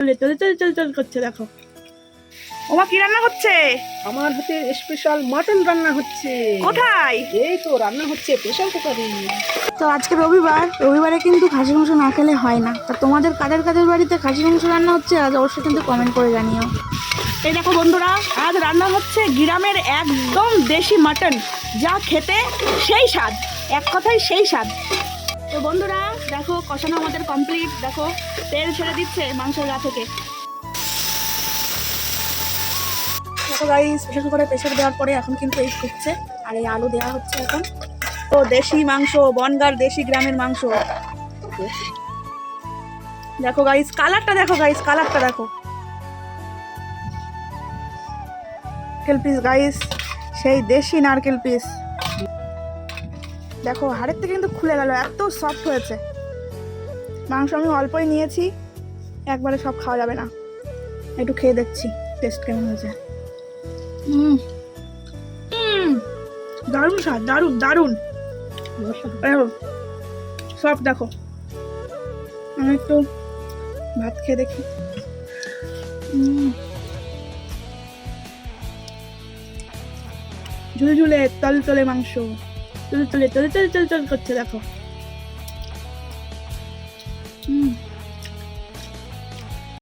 চলে চলে চল চল চল করছে দেখো। ওমা কি রান্না হচ্ছে? আমার হাতে স্পেশাল মাটন রান্না হচ্ছে। কোথায়? এই তো রান্না হচ্ছে প্রেসার কুকারে। তো আজকে রবিবারে কিন্তু খাসির মাংস না খেলে হয় না। তা তোমাদের কাদের কাদের বাড়িতে খাসির মাংস রান্না হচ্ছে আজ অবশ্যই কিন্তু কমেন্ট করে জানিও। এই দেখো বন্ধুরা, আজ রান্না হচ্ছে গ্রামের একদম দেশি মাটন, যা খেতে সেই স্বাদ, এক কথায় সেই স্বাদ। তো বন্ধুরা দেখো, কষানো আমাদের কমপ্লিট। দেখো তেল ছেড়ে দিচ্ছে মাংসের গা থেকে। দেখো গাইস, প্রেসার কুকারে প্রেসার দেওয়ার পরে এখন কিন্তু এই ফুটছে আর এই আলু দেওয়া হচ্ছে এখন। তো দেশি মাংস, বনগাঁর দেশি গ্রামের মাংস। দেখো গাইস কালারটা, দেখো গাইস কালারটা দেখো। নারকেল পিস গাইস, সেই দেশি নারকেল পিস। দেখো হাড়ের থেকে কিন্তু খুলে গেল, এত সফট হয়েছে মাংস। আমি অল্পই নিয়েছি, একবারে সব খাওয়া যাবে না, একটু খেয়ে দেখছি টেস্ট কেমন হয়েছে। দারুণ স্বাদ, দারুণ দারুণ সব। দেখো আমি একটু ভাত খেয়ে দেখি। ঝুলঝুলে তলতলে মাংস, চল চলে চলে চল চল চল করছে দেখো।